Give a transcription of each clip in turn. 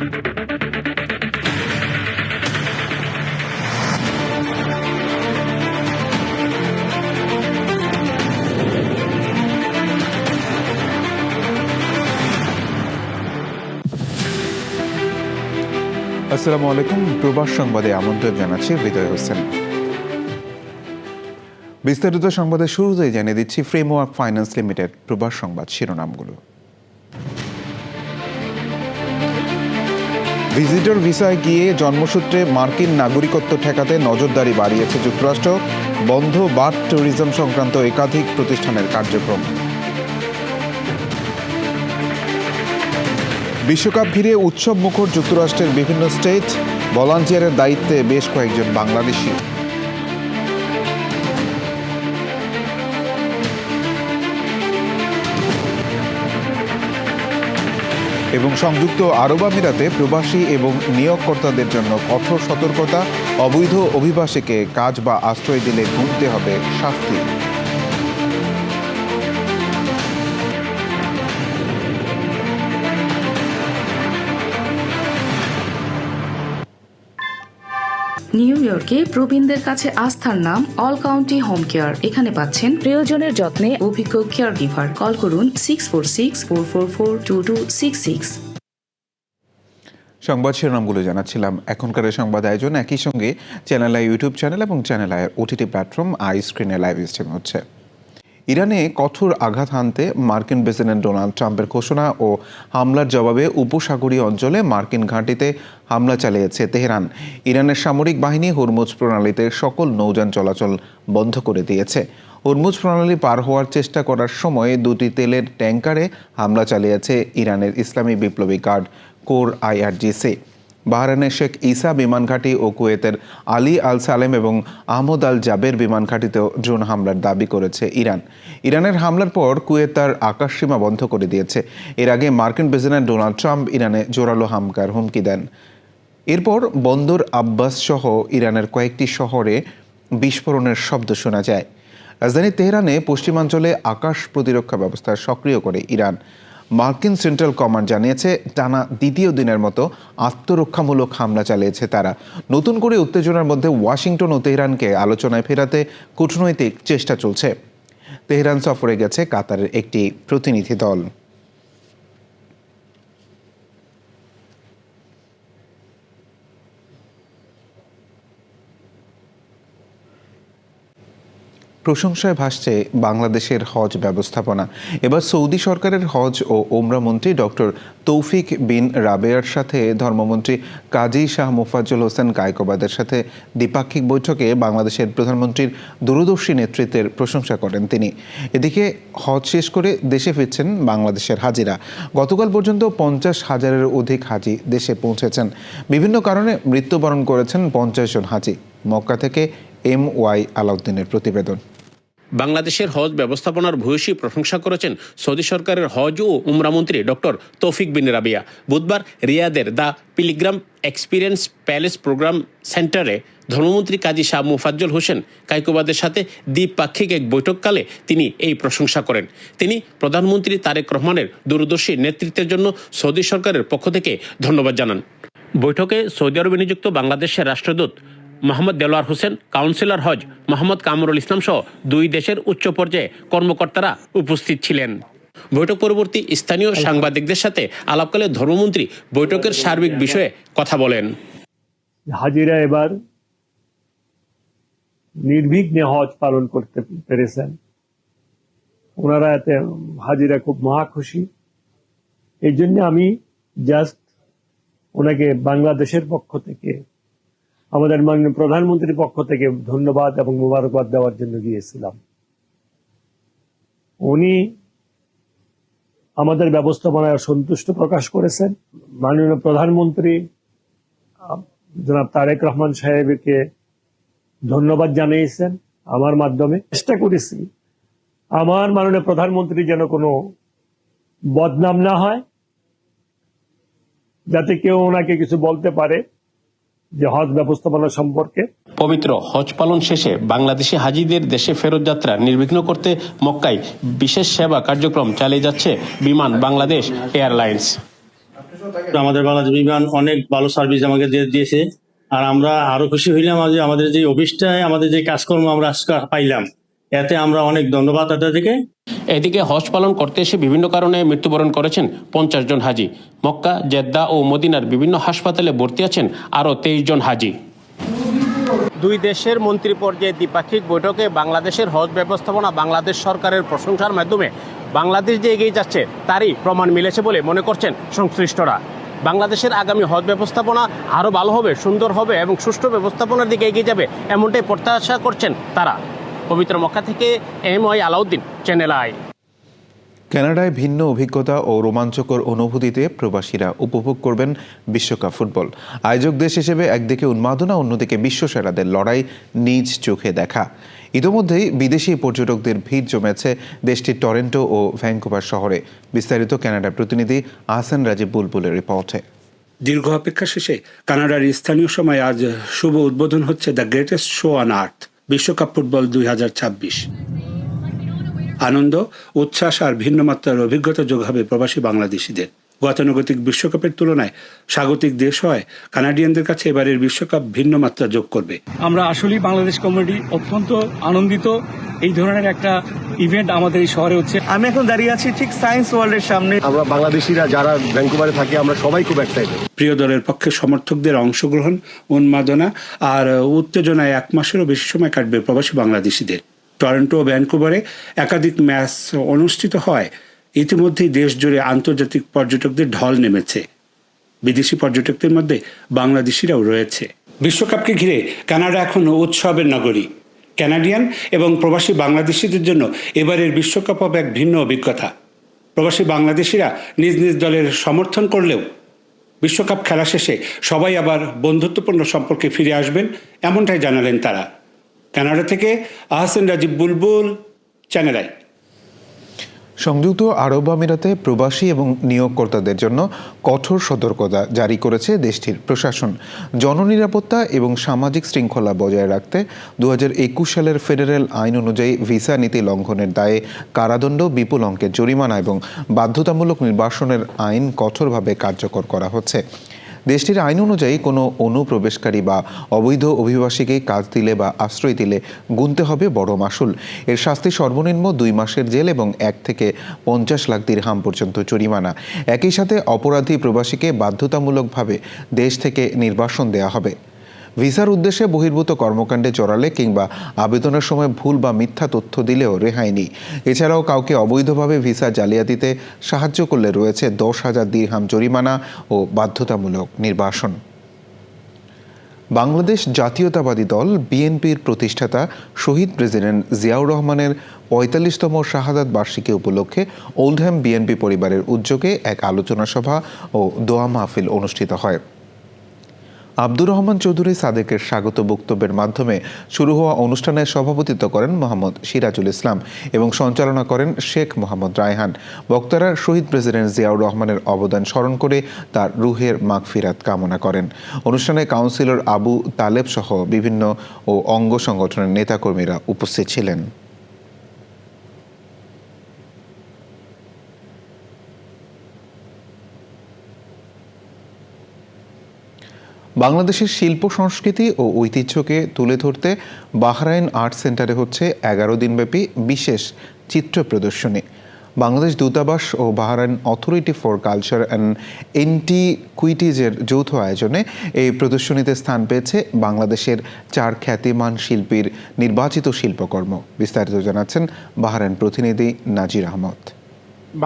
আসসালামু আলাইকুম। প্রবাস সংবাদে আমন্ত্রণ জানাচ্ছি হৃদয় হোসেন। বিস্তারিত সংবাদের শুরুতেই জানিয়ে দিচ্ছি ফ্রেমওয়ার্ক ফাইন্যান্স লিমিটেড প্রবাস সংবাদ শিরোনামগুলো। ভিজিটর ভিসায় গিয়ে জন্মসূত্রে মার্কিন নাগরিকত্ব ঠেকাতে নজরদারি বাড়িয়েছে যুক্তরাষ্ট্র। বন্ধ বার্থ ট্যুরিজম সংক্রান্ত একাধিক প্রতিষ্ঠানের কার্যক্রম। বিশ্বকাপ ঘিরে উৎসব মুখর যুক্তরাষ্ট্রের বিভিন্ন স্টেট, ভলান্টিয়ারের দায়িত্বে বেশ কয়েকজন বাংলাদেশি। এবং সংযুক্ত আরব আমিরাতে প্রবাসী এবং নিয়োগকর্তাদের জন্য কঠোর সতর্কতা, অবৈধ অভিবাসীকে কাজ বা আশ্রয় দিলে গুনতে হবে শাস্তি। নিউ ইয়র্কে প্রবীণদের কাছে আস্থার নাম অল কাউন্টি হোম কেয়ার। এখানে পাচ্ছেন প্রিয়জনের যত্নে অভিজ্ঞ কেয়ার গিভার। কল করুন 646-444-2266। সংবাদ শিরোনামগুলো জানাচ্ছিলাম। এখনকার সংবাদ আয়োজন একই সঙ্গে চ্যানেল আই ইউটিউব চ্যানেল এবং channel I OTT platform I স্ক্রিনে লাইভ স্ট্রিম হচ্ছে। ইরানে কঠোর আঘাত হানতে মার্কিন প্রেসিডেন্ট ডোনাল্ড ট্রাম্পের ঘোষণা ও হামলার জবাবে উপসাগরীয় অঞ্চলে মার্কিন ঘাঁটিতে হামলা চালিয়েছে তেহরান। ইরানের সামরিক বাহিনী হরমুজ প্রণালীতে সকল নৌযান চলাচল বন্ধ করে দিয়েছে। হরমুজ প্রণালী পার হওয়ার চেষ্টা করার সময় দুটি তেলের ট্যাঙ্কারে হামলা চালিয়েছে ইরানের ইসলামী বিপ্লবী গার্ড কোর IRGC। বাহরাইনের শেখ ইসা বিমান ঘাঁটি ও কুয়েতের আলী আল সালেম এবং আহমদ আল জাবের বিমান ঘাঁটিতেও ড্রোন হামলার দাবি করেছে ইরান। ইরানের হামলার পর কুয়েত তার আকাশসীমা বন্ধ করে দিয়েছে। এর আগে মার্কিন প্রেসিডেন্ট ডোনাল্ড ট্রাম্প ইরানে জোরালো হামলার হুমকি দেন। এরপর বন্দর আব্বাস সহ ইরানের কয়েকটি শহরে বিস্ফোরণের শব্দ শোনা যায়। রাজধানী তেহরানে পশ্চিমাঞ্চলে আকাশ প্রতিরক্ষা ব্যবস্থা সক্রিয় করে ইরান। মার্কিন সেন্ট্রাল কমান্ড জানিয়েছে টানা দ্বিতীয় দিনের মতো আত্মরক্ষামূলক হামলা চালিয়েছে তারা। নতুন করে উত্তেজনার মধ্যে ওয়াশিংটন ও তেহরানকে আলোচনায় ফেরাতে কূটনৈতিক চেষ্টা চলছে। তেহরান সফরে গেছে কাতারের একটি প্রতিনিধি দল। প্রশংসায় ভাসছে বাংলাদেশের হজ ব্যবস্থাপনা। এবার সৌদি সরকারের হজ ও ওমরা মন্ত্রী ডক্টর তৌফিক বিন রাবেয়ার সাথে ধর্মমন্ত্রী কাজী শাহ মোফাজ্জল হোসেন কায়কোবাদের সাথে দ্বিপাক্ষিক বৈঠকে বাংলাদেশের প্রধানমন্ত্রীর দূরদর্শী নেতৃত্বের প্রশংসা করেন তিনি। এদিকে হজ শেষ করে দেশে ফিরছেন বাংলাদেশের হাজিরা। গতকাল পর্যন্ত 50,000-এর অধিক হাজি দেশে পৌঁছেছেন। বিভিন্ন কারণে মৃত্যুবরণ করেছেন 50 জন হাজি। মক্কা থেকে MY আলাউদ্দিনের প্রতিবেদন। বাংলাদেশের হজ ব্যবস্থাপনার ভূয়সী প্রশংসা করেছেন সৌদি সরকারের হজ ও উমরা মন্ত্রী ডক্টর তৌফিক বিন রাবিয়া। বুধবার রিয়াদের the pilgrim experience palace program সেন্টারে ধর্মমন্ত্রী কাজী শাহ মোফাজ্জল হোসেন কায়কোবাদের সাথে দ্বিপাক্ষিক এক বৈঠককালে তিনি এই প্রশংসা করেন। তিনি প্রধানমন্ত্রী তারেক রহমানের দূরদর্শী নেতৃত্বের জন্য সৌদি সরকারের পক্ষ থেকে ধন্যবাদ জানান। বৈঠকে সৌদি আরবে নিযুক্ত বাংলাদেশের রাষ্ট্রদূত মোহাম্মদ দেলোয়ার হোসেন, কাউন্সিলর হজ মোহাম্মদ কামরুল ইসলাম সহ দুই দেশের উচ্চ পর্যায়ে কর্মকর্তারা উপস্থিত ছিলেন। বৈঠক পরবর্তী স্থানীয় সাংবাদিকদের সাথে আলাপকালে ধর্মমন্ত্রী বৈঠকের সার্বিক বিষয়ে কথা বলেন। হাজিরা এবার নির্বিঘ্নে হজ পালন করতে পেরেছেন। ওনারা এতে হাজিরা খুব মহা খুশি। এই জন্য আমি জাস্ট ওনাকে বাংলাদেশের পক্ষ থেকে, আমাদের মাননীয় প্রধানমন্ত্রীর পক্ষ থেকে ধন্যবাদ এবং মোবারকবাদ দেওয়ার জন্য গিয়েছিলাম। উনি আমাদের ব্যবস্থাপনায় সন্তুষ্ট প্রকাশ করেছেন। মাননীয় প্রধানমন্ত্রী জনাব তারেক রহমান সাহেবকে ধন্যবাদ জানিয়েছেন আমার মাধ্যমে। চেষ্টা করেছি আমার মাননীয় প্রধানমন্ত্রী যেন কোনো বদনাম না হয়, যাতে কেউ ওনাকে কিছু বলতে পারে যে হজ ব্যবস্থাপনা সম্পর্কে। পবিত্র হজ পালন শেষে বাংলাদেশি হাজিদের দেশে ফেরত যাত্রা নির্বিঘ্ন করতে মক্কায় বিশেষ সেবা কার্যক্রম চালিয়ে যাচ্ছে বিমান বাংলাদেশ এয়ারলাইন্স। আমাদের বাংলাদেশ বিমান অনেক ভালো সার্ভিস আমাকে দিয়েছে, আর আমরা আরো খুশি হইলাম যে আমাদের যে অফিসটায় আমাদের যে কাজকর্ম আমরা আজকে পাইলাম, এতে আমরা অনেক ধন্যবাদ তাদেরকে। এদিকে হজ পালন করতে এসে বিভিন্ন কারণে মৃত্যুবরণ করেছেন 50 জন হাজি। মক্কা, জেদ্দা ও মদিনার বিভিন্ন হাসপাতালে ভর্তি আছেন আরও 23 জন হাজি। দুই দেশের মন্ত্রী পর্যায়ে দ্বিপাক্ষিক বৈঠকে বাংলাদেশের হজ ব্যবস্থাপনা বাংলাদেশ সরকারের প্রশংসার মাধ্যমে বাংলাদেশ যে এগিয়ে যাচ্ছে তারই প্রমাণ মিলেছে বলে মনে করছেন সংশ্লিষ্টরা। বাংলাদেশের আগামী হজ ব্যবস্থাপনা আরও ভালো হবে, সুন্দর হবে এবং সুষ্ঠু ব্যবস্থাপনার দিকে এগিয়ে যাবে, এমনটাই প্রত্যাশা করছেন তারা। পবিত্র মক্কা থেকে MY আলাউদ্দিন, চ্যানেল আই। কানাডায় ভিন্ন অভিজ্ঞতা ও রোমাঞ্চকর অনুভূতিতে প্রবাসীরা উপভোগ করবেন বিশ্বকাপ ফুটবল। আয়োজক দেশ হিসেবে একদিকে উন্মাদনা, অন্যদিকে বিশ্বসেরাদের লড়াই নিজ চোখে দেখা। ইতোমধ্যেই বিদেশি পর্যটকদের ভিড় জমেছে দেশটির টরেন্টো ও ভ্যাঙ্কুভার শহরে। বিস্তারিত কানাডার প্রতিনিধি আহসান রাজীব বুলবুলের রিপোর্টে। দীর্ঘ অপেক্ষা শেষে কানাডার স্থানীয় সময় আজ শুভ উদ্বোধন হচ্ছে the greatest show on earth, বিশ্বকাপ ফুটবল 2026। আনন্দ, উচ্ছ্বাস আর ভিন্ন মাত্রার অভিজ্ঞতা যোগ হবে প্রবাসী বাংলাদেশিদের। গতানুগতিক বিশ্বকাপের তুলনায় স্বাগতিক দেশ হয় কানাডিয়ানদের কাছে এবারের বিশ্বকাপ ভিন্ন মাত্রা যোগ করবে। আমরা আসলেই বাংলাদেশ কমিউনিটি অত্যন্ত আনন্দিত এই ধরনের একটা ইভেন্ট আমাদের এই শহরে হচ্ছে। আমি এখন দাঁড়িয়ে আছি ঠিক সায়েন্স ওয়ার্ল্ডের সামনে। আমরা বাংলাদেশিরা যারা ভ্যাঙ্কুভারে থাকি আমরা সবাই খুব এক্সাইটেড। প্রিয় দলের পক্ষে সমর্থকদের অংশগ্রহণ, উন্মাদনা আর উত্তেজনায় 1 মাসেরও বেশি সময় কাটবে প্রবাসী বাংলাদেশিদের। টরন্টো ও ভ্যানকুভারে একাধিক ম্যাচ অনুষ্ঠিত হয়। ইতিমধ্যেই দেশ জুড়ে আন্তর্জাতিক পর্যটকদের ঢল নেমেছে। বিদেশি পর্যটকদের মধ্যে বাংলাদেশিরাও রয়েছে। বিশ্বকাপকে ঘিরে কানাডা এখন উৎসবের নগরী। কানাডিয়ান এবং প্রবাসী বাংলাদেশিদের জন্য এবারের বিশ্বকাপ হবে এক ভিন্ন অভিজ্ঞতা। প্রবাসী বাংলাদেশিরা নিজ নিজ দলের সমর্থন করলেও বিশ্বকাপ খেলা শেষে সবাই আবার বন্ধুত্বপূর্ণ সম্পর্কে ফিরে আসবেন, এমনটাই জানালেন তারা। কানাডা থেকে আহসান রাজীব বুলবুল, চ্যানেল আই। সংযুক্ত আরব আমিরাতে প্রবাসী এবং নিয়োগকর্তাদের জন্য কঠোর সতর্কতা জারি করেছে দেশটির প্রশাসন। জননিরাপত্তা এবং সামাজিক শৃঙ্খলা বজায় রাখতে 2021 সালের ফেডারেল আইন অনুযায়ী ভিসা নীতি লঙ্ঘনের দায়ে কারাদণ্ড, বিপুল অঙ্কের জরিমানা এবং বাধ্যতামূলক নির্বাসনের আইন কঠোরভাবে কার্যকর করা হচ্ছে। দেশটির আইন অনুযায়ী কোনো অনুপ্রবেশকারী বা অবৈধ অভিবাসীকে কাজ দিলে বা আশ্রয় দিলে গুনতে হবে বড় মাশুল। এর শাস্তি সর্বনিম্ন 2 মাসের জেল এবং 1 থেকে 50 লাখ দিরহাম পর্যন্ত জরিমানা। একই সাথে অপরাধী প্রবাসীকে বাধ্যতামূলকভাবে দেশ থেকে নির্বাসন দেওয়া হবে। ভিসার উদ্দেশ্যে বহির্ভূত কর্মকাণ্ডে জড়ালে কিংবা আবেদনের সময় ভুল বা মিথ্যা তথ্য দিলেও রেহাই নেই। এছাড়াও কাউকে অবৈধভাবে ভিসা জালিয়াতিতে সাহায্য করলে রয়েছে 10,000 দিরহাম জরিমানা ও বাধ্যতামূলক নির্বাসন। বাংলাদেশ জাতীয়তাবাদী দল বিএনপির প্রতিষ্ঠাতা শহীদ প্রেসিডেন্ট জিয়াউর রহমানের 45তম শাহাদাত বার্ষিকী উপলক্ষে ওল্ডহ্যাম বিএনপি পরিবারের উদ্যোগে এক আলোচনা সভা ও দোয়া মাহফিল অনুষ্ঠিত হয়। আব্দুর রহমান চৌধুরী সাদেকের স্বাগত বক্তব্যের মাধ্যমে শুরু হওয়া অনুষ্ঠানে সভাপতিত্ব করেন মোহাম্মদ সিরাজুল ইসলাম এবং সঞ্চালনা করেন শেখ মোহাম্মদ রায়হান। বক্তারা শহীদ প্রেসিডেন্ট জিয়াউর রহমানের অবদান স্মরণ করে তার রুহের মাগফিরাত কামনা করেন। অনুষ্ঠানে কাউন্সিলর আবু তালেব সহ বিভিন্ন ও অঙ্গ সংগঠনের নেতাকর্মীরা উপস্থিত ছিলেন। বাংলাদেশের শিল্প সংস্কৃতি ও ঐতিহ্যকে তুলে ধরতে বাহরাইন আর্ট সেন্টারে হচ্ছে 11 দিনব্যাপী বিশেষ চিত্র প্রদর্শনী। বাংলাদেশ দূতাবাস ও Bahrain authority for culture and এন্টিকুইটিজের যৌথ আয়োজনে এই প্রদর্শনীতে স্থান পেয়েছে বাংলাদেশের 4 খ্যাতিমান শিল্পীর নির্বাচিত শিল্পকর্ম। বিস্তারিত জানাচ্ছেন বাহরাইন প্রতিনিধি নাজির আহমদ।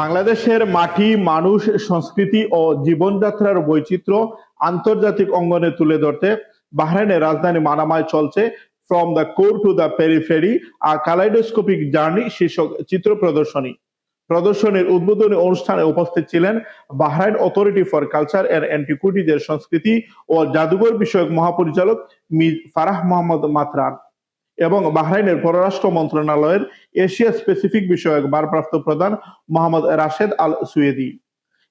বাংলাদেশের মাটি, মানুষ, সংস্কৃতি ও জীবনযাত্রার বৈচিত্র্য আন্তর্জাতিক অঙ্গনে তুলে ধরতে বাহরাইনের রাজধানী মানামায় চলছে from the core to the periphery a kaleidoscopic journey শীর্ষক চিত্র প্রদর্শনী। প্রদর্শনীর উদ্বোধনী অনুষ্ঠানে উপস্থিত ছিলেন Bahrain authority for culture and এন্টিকুইটিজের সংস্কৃতি ও জাদুঘর বিষয়ক মহাপরিচালক মির ফারাহ মোহাম্মদ মাতরান এবং বাহরাইনের পররাষ্ট্র মন্ত্রণালয়ের এশিয়া স্পেসিফিক বিষয়ক ভারপ্রাপ্ত প্রধান মোহাম্মদ রাশেদ আল সুয়েদি।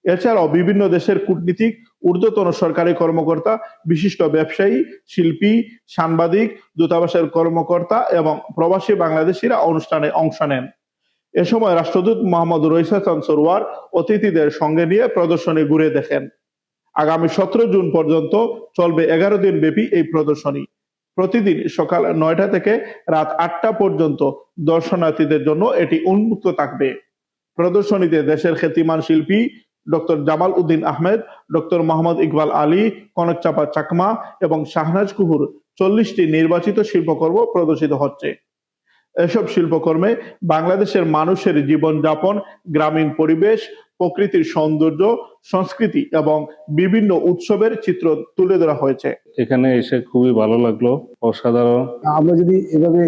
এছাড়াও বিভিন্ন দেশের কূটনীতিক, ঊর্ধ্বতন সরকারি কর্মকর্তা, বিশিষ্ট ব্যবসায়ী, শিল্পী, সাংবাদিক, দূতাবাসের কর্মকর্তা এবং প্রবাসী বাংলাদেশিরা অনুষ্ঠানে অংশ নেন। এ সময় রাষ্ট্রদূত মোহাম্মদ রইসা চান সরওয়ার অতিথিদের সঙ্গে নিয়ে প্রদর্শনী ঘুরে দেখেন। আগামী 17 জুন পর্যন্ত চলবে 11 দিন ব্যাপী এই প্রদর্শনী। প্রতিদিন সকাল 9টা থেকে রাত 8টা পর্যন্ত দর্শনার্থীদের জন্য এটি উন্মুক্ত থাকবে। প্রদর্শনীতে দেশের খ্যাতিমান শিল্পী ডক্টর জামাল উদ্দিন আহমেদ, ডক্টর মোহাম্মদ ইকবাল আলী, কনকচাপা চাকমা এবং শাহনাজ কুহুর 40টি নির্বাচিত শিল্পকর্ম প্রদর্শিত হচ্ছে। এসব শিল্পকর্মে বাংলাদেশের মানুষের জীবনযাপন, গ্রামীণ পরিবেশ, প্রকৃতির সৌন্দর্য, সংস্কৃতি এবং বিভিন্ন উৎসবের চিত্র তুলে ধরা হয়েছে। এখানে এসে খুবই ভালো লাগলো, অসাধারণ। আমরা যদি এভাবে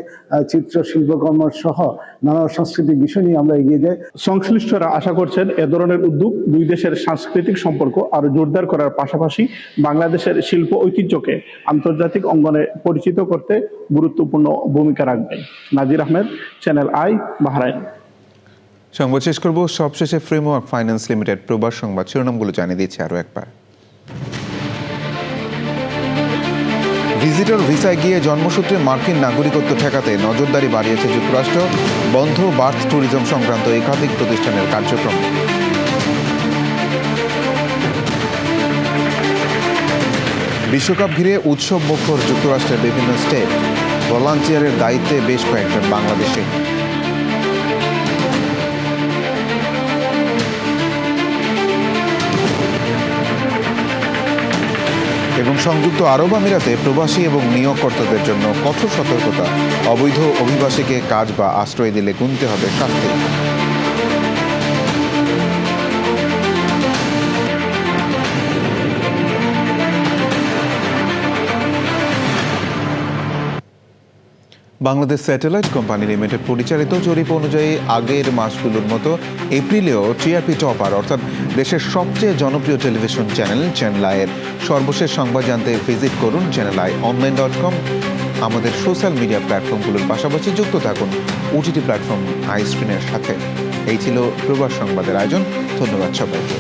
চিত্র শিল্পকর্ম সহ নানা সাংস্কৃতিক বিষয় নিয়ে আমরা এগিয়ে যাই, সংশ্লিষ্টরা আশা করছেন এ ধরনের উদ্যোগ দুই দেশের সাংস্কৃতিক সম্পর্ক আরো জোরদার করার পাশাপাশি বাংলাদেশের শিল্প ঐতিহ্যকে আন্তর্জাতিক অঙ্গনে পরিচিত করতে গুরুত্বপূর্ণ ভূমিকা রাখবে। নাজির আহমেদ, চ্যানেল আই, বাহরাইন। সংবাদ শেষ করব সবশেষে ফ্রেমওয়ার্ক ফাইন্যান্স লিমিটেড প্রবাস সংবাদ শিরোনামগুলো জানিয়ে দিচ্ছে আরও একবার। ভিজিটর ভিসায় গিয়ে জন্মসূত্রে মার্কিন নাগরিকত্ব ঠেকাতে নজরদারি বাড়িয়েছে যুক্তরাষ্ট্র, বন্ধ বার্থ ট্যুরিজম সংক্রান্ত একাধিক প্রতিষ্ঠানের কার্যক্রম। বিশ্বকাপ ঘিরে উৎসব মুখর যুক্তরাষ্ট্রের বিভিন্ন স্টেট, ভলান্টিয়ারের দায়িত্বে বেশ কয়েকজন বাংলাদেশি। এবং সংযুক্ত আরব আমিরাতে প্রবাসী এবং নিয়োগকর্তাদের জন্য কঠোর সতর্কতা, অবৈধ অভিবাসীকে কাজ বা আশ্রয় দিলে গুনতে হবে শাস্তি। বাংলাদেশ স্যাটেলাইট কোম্পানি লিমিটেড পরিচালিত জরিপ অনুযায়ী আগের মাসগুলোর মতো এপ্রিলেও টিআরপি টপার অর্থাৎ দেশের সবচেয়ে জনপ্রিয় টেলিভিশন চ্যানেল চ্যানেল আইয়ের সর্বশেষ সংবাদ জানতে ভিজিট করুন channelionline.com। আমাদের সোশ্যাল মিডিয়া প্ল্যাটফর্মগুলোর পাশাপাশি যুক্ত থাকুন ওটিটি প্ল্যাটফর্ম আই স্ক্রিনের সাথে। এই ছিল প্রবাস সংবাদের আয়োজন। ধন্যবাদ সবাইকে।